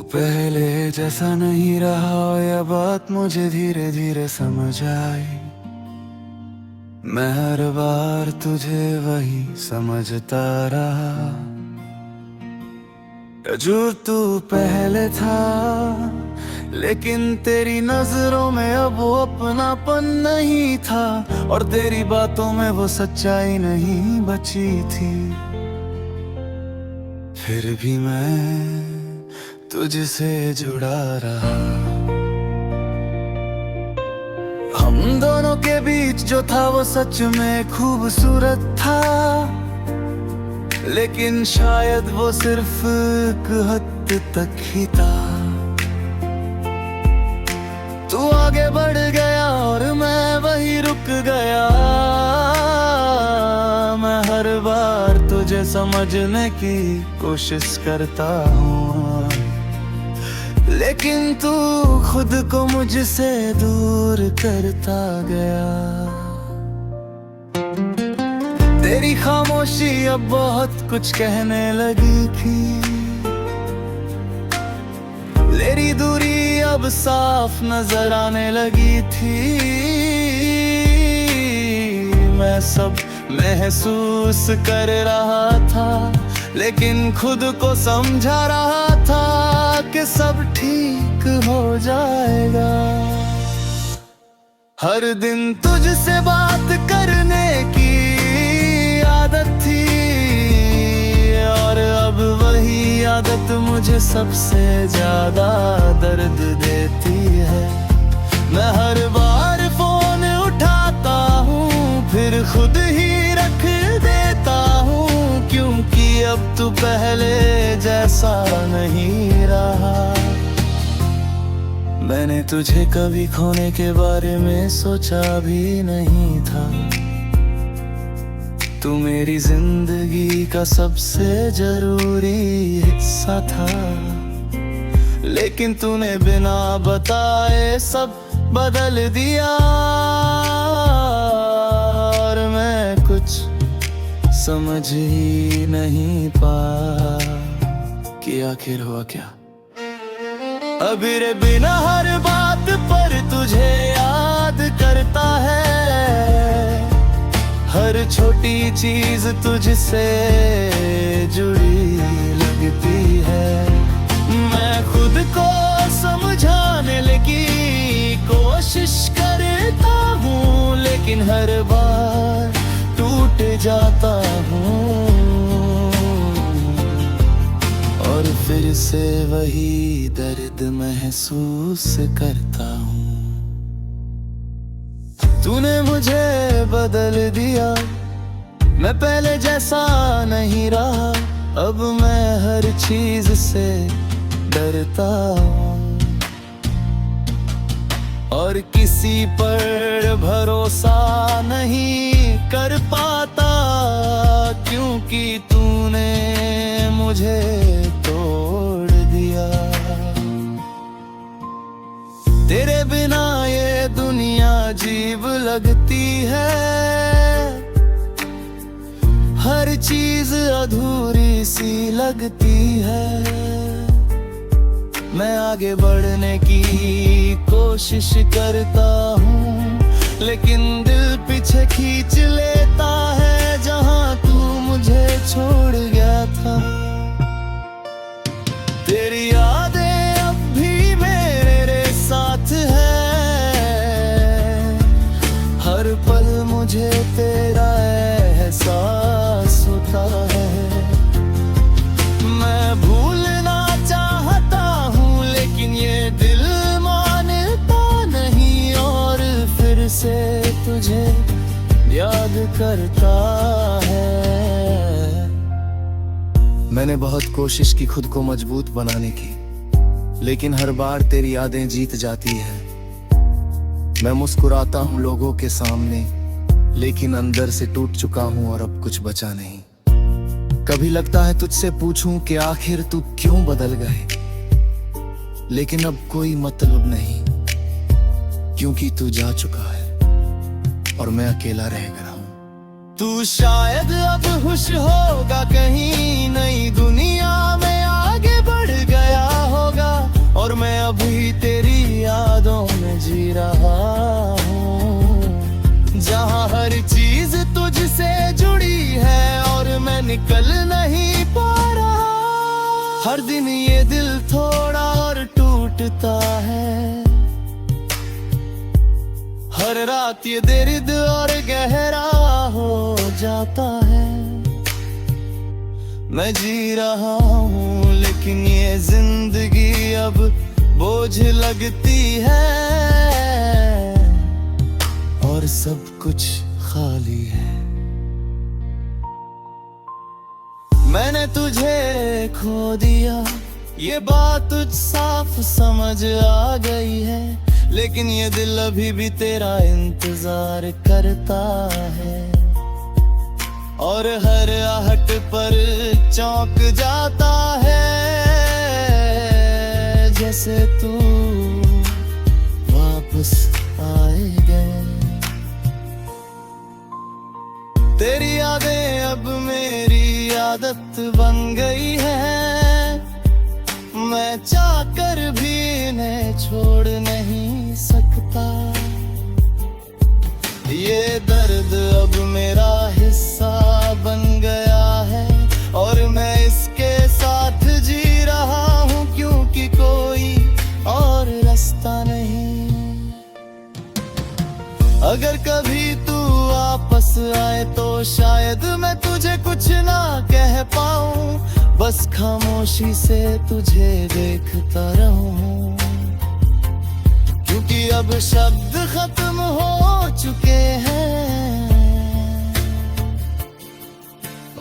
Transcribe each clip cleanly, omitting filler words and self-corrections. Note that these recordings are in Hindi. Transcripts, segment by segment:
पहले जैसा नहीं रहा, यह बात मुझे धीरे धीरे समझ आई। मैं हर बार तुझे वही समझता रहा जो तू पहले था, लेकिन तेरी नजरों में अब वो अपनापन नहीं था, और तेरी बातों में वो सच्चाई नहीं बची थी। फिर भी मैं तुझसे जुड़ा रहा। हम दोनों के बीच जो था वो सच में खूबसूरत था, लेकिन शायद वो सिर्फ एक हद तक ही था। तू आगे बढ़ गया और मैं वहीं रुक गया। मैं हर बार तुझे समझने की कोशिश करता हूँ, लेकिन तू खुद को मुझसे दूर करता गया। तेरी खामोशी अब बहुत कुछ कहने लगी थी, तेरी दूरी अब साफ नजर आने लगी थी। मैं सब महसूस कर रहा था, लेकिन खुद को समझा रहा था कि सब ठीक हो जाएगा। हर दिन तुझसे बात करने की आदत थी, और अब वही आदत मुझे सबसे ज्यादा दर्द देती है। मैं हर बार फोन उठाता हूँ, फिर खुद ही रख देता हूँ, क्योंकि अब तू पहले जैसा नहीं रहा। मैंने तुझे कभी खोने के बारे में सोचा भी नहीं था। तू मेरी जिंदगी का सबसे जरूरी हिस्सा था, लेकिन तूने बिना बताए सब बदल दिया। और मैं कुछ समझ ही नहीं पाया कि आखिर हुआ क्या। अभी रे बिना हर बात पर तुझे याद करता है, हर छोटी चीज तुझसे जुड़ी लगती है। मैं खुद को समझाने लगी कोशिश करता हूँ, लेकिन हर बार टूट जाता हूँ, और फिर से वही दर्द महसूस करता हूँ। तूने मुझे बदल दिया, मैं पहले जैसा नहीं रहा। अब मैं हर चीज से डरता हूँ, और किसी पर भरोसा नहीं कर पाता, क्योंकि तूने मुझे तोड़ दिया। तेरे बिना ये दुनिया अजीब लगती है, हर चीज अधूरी सी लगती है। मैं आगे बढ़ने की कोशिश करता हूँ, लेकिन दिल पीछे खींच लेता है जहाँ तू मुझे छोड़ गया था। तेरी यादें अब भी मेरे साथ है, हर पल मुझे तेरा एहसास होता है। मैं भूलना चाहता हूँ, लेकिन ये दिल मानता नहीं, और फिर से तुझे याद करता है। मैंने बहुत कोशिश की खुद को मजबूत बनाने की, लेकिन हर बार तेरी यादें जीत जाती है। मैं मुस्कुराता हूँ लोगों के सामने, लेकिन अंदर से टूट चुका हूँ और अब कुछ बचा नहीं। कभी लगता है तुझसे पूछूं कि आखिर तू क्यों बदल गए, लेकिन अब कोई मतलब नहीं, क्योंकि तू जा चुका है और मैं अकेला रह गया हूँ। तू शायद अब खुश होगा, कहीं नई दुनिया में आगे बढ़ गया होगा, और मैं अभी तेरी यादों में जी रहा हूँ, जहाँ हर चीज तुझसे जुड़ी है और मैं निकल नहीं पा रहा। हर दिन ये दिल थोड़ा और टूटता है, हर रात ये दर्द और गहरा हो जाता है। मैं जी रहा हूँ लेकिन ये जिंदगी अब बोझ लगती है और सब कुछ खाली है। मैंने तुझे खो दिया, ये बात तुझ साफ समझ आ गई है, लेकिन ये दिल अभी भी तेरा इंतजार करता है और हर आहट पर चौंक जाता है, जैसे तू वापस आएगा। तेरी यादें अब मेरी आदत बन गई है, मैं चाहकर भी इन्हें छोड़ नहीं सकता। ये दर्द अब मेरा हिस्सा बन गया है और मैं इसके साथ जी रहा हूँ, क्योंकि कोई और रास्ता नहीं। अगर कभी तू वापस आए तो शायद मैं तुझे कुछ ना कह पाऊँ, बस खामोशी से तुझे देखता रहूं, क्योंकि अब शब्द खत्म हो चुके हैं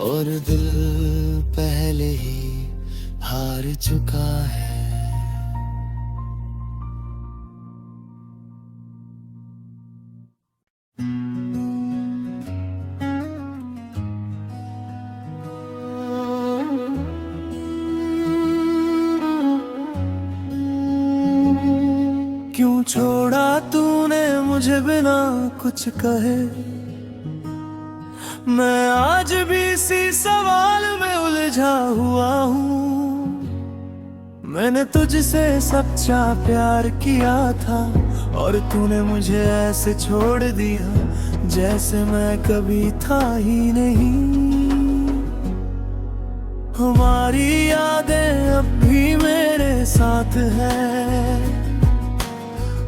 और दिल पहले ही हार चुका है। क्यों छोड़ा तूने मुझे बिना कुछ कहे, मैं आज भी इसी सवाल में उलझा हुआ हूँ। मैंने तुझसे सच्चा प्यार किया था और तूने मुझे ऐसे छोड़ दिया जैसे मैं कभी था ही नहीं। हमारी यादें अब भी मेरे साथ है,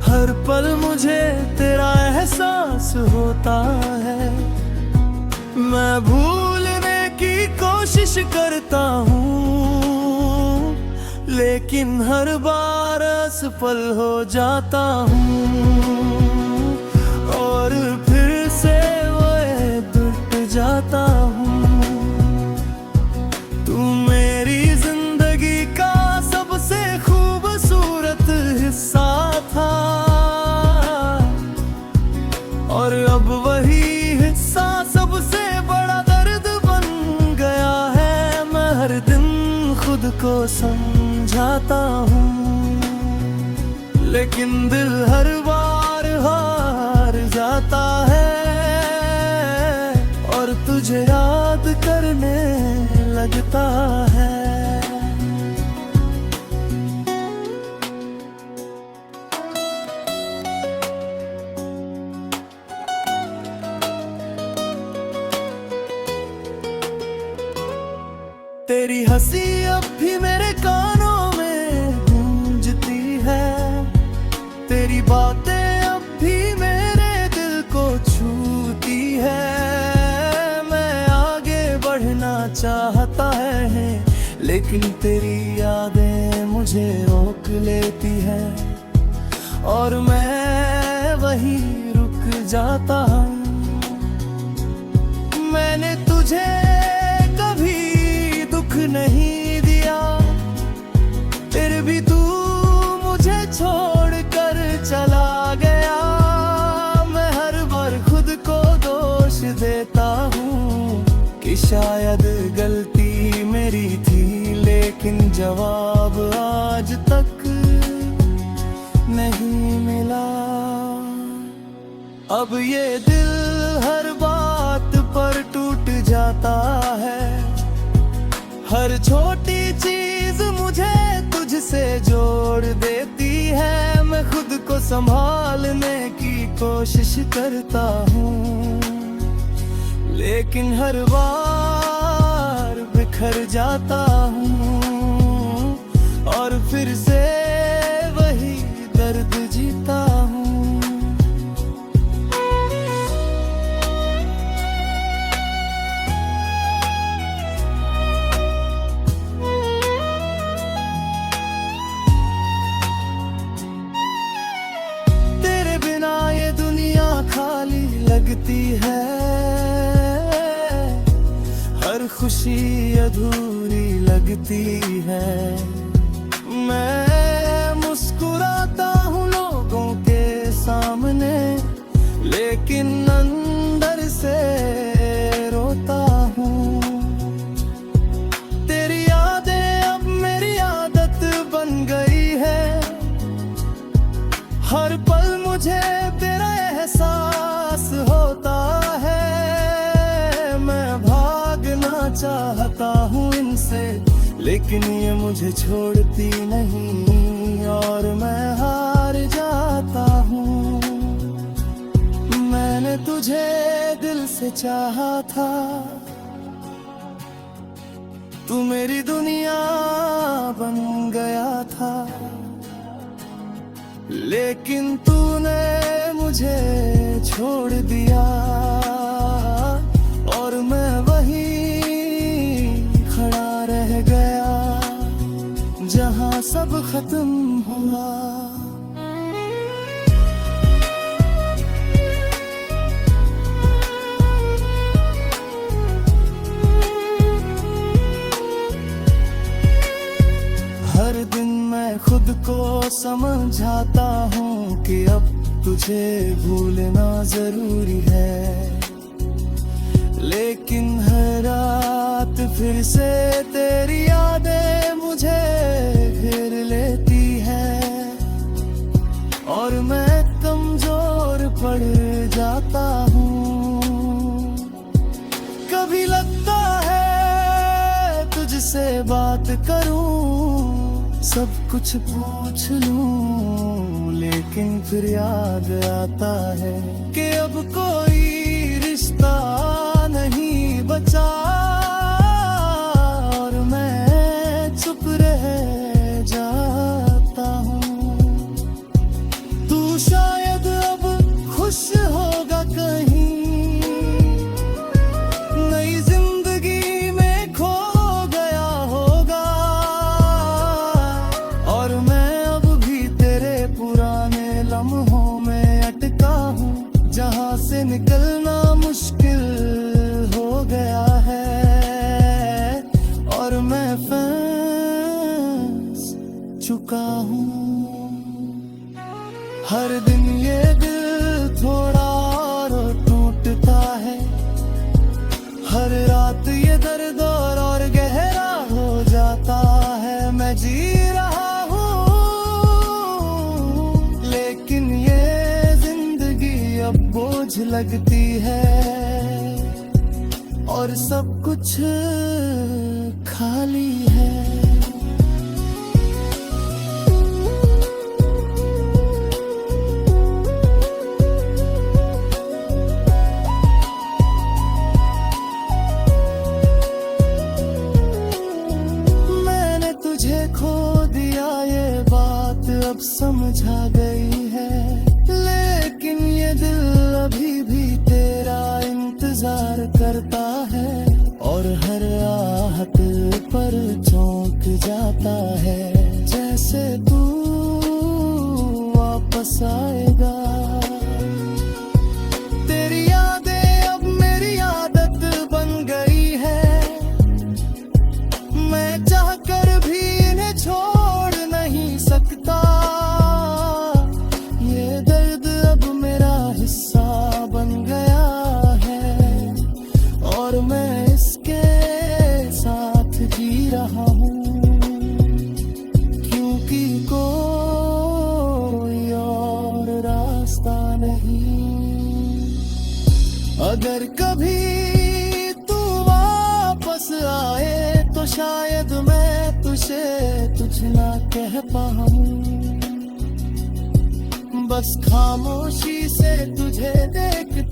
हर पल मुझे तेरा एहसास होता है। मैं भूलने की कोशिश करता हूँ, लेकिन हर बार असफल हो जाता हूँ और फिर से वही टूट जाता हूँ। तू मेरी जिंदगी का सबसे खूबसूरत हिस्सा था और अब वही हिस्सा सबसे बड़ा दर्द बन गया है। मैं हर दिन खुद को समझाता हूँ, लेकिन दिल हर बार हार जाता है और तुझे याद करने लगता है। तेरी हंसी अब भी मेरे कानों में गूंजती है, तेरी बातें अब भी मेरे दिल को छूती है। मैं आगे बढ़ना चाहता है, लेकिन तेरी यादें मुझे रोक लेती है और मैं वहीं रुक जाता हूँ। मैंने तुझे नहीं दिया, फिर भी तू मुझे छोड़ कर चला गया। मैं हर बार खुद को दोष देता हूँ कि शायद गलती मेरी थी, लेकिन जवाब आज तक नहीं मिला। अब ये दिल हर बात पर टूट जाता है, हर छोटी चीज मुझे तुझसे से जोड़ देती है। मैं खुद को संभालने की कोशिश करता हूँ, लेकिन हर बार बिखर जाता हूँ और फिर से वही दर्द जीता हूँ। तेरे बिना ये दुनिया खाली लगती है, हर खुशी अधूरी लगती है। मैं मुस्कुराता हूँ लोगों के सामने, लेकिन अंदर से रोता हूँ। तेरी यादें अब मेरी आदत बन गई है, हर पल मुझे तेरा एहसास होता है। मैं भागना चाहता हूँ इनसे, लेकिन ये मुझे छोड़ती नहीं और मैं हार जाता हूँ। मैंने तुझे दिल से चाहा था, तू मेरी दुनिया बन गया था, लेकिन तूने मुझे छोड़ दिया और मैं वहीं खड़ा रह गया जहां सब खत्म हुआ। हर दिन मैं खुद को समझाता हूँ कि अब तुझे भूलना जरूरी है, लेकिन हर रात फिर से तेरी यादें मुझे घेर लेती है और मैं कमजोर पड़ जाता हूँ। कभी लगता है तुझसे बात करूँ, सब कुछ पूछ लूं, लेकिन फिर याद आता है कि अब कोई रिश्ता नहीं बचा और मैं चुप रह जाता हूँ। तू शायद अब खुश होगा कहीं, नई जिंदगी में खो गया होगा और मैं अब भी तेरे पुराने लम्हों में अटका हूँ, जहाँ से निकलना मुश्किल हो गया है और मैं फंस चुका हूँ। हर दिन ये दिल थोड़ा और टूटता है, हर रात ये दर्द और गहरा हो जाता है। मैं जी रहा हूँ, लेकिन ये जिंदगी अब बोझ लगती है और सब कुछ खाली है। मैंने तुझे खो दिया ये बात अब समझा गई है, लेकिन ये दिल अभी भी तेरा इंतजार करता है और हर आहट पर चौंक जाता है, जैसे तू वापस आएगा। तेरी यादें अब मेरी आदत बन गई है, मैं चाहकर भी इन्हें छोड़ नहीं सकता। ये दर्द अब मेरा हिस्सा बन गया है और मैं इसके साथ जी रहा हूँ, क्योंकि कोई और रास्ता नहीं। अगर कभी तू वापस आए तो शायद मैं तुझे तुझ ना कह पाऊं, बस खामोशी से तुझे देख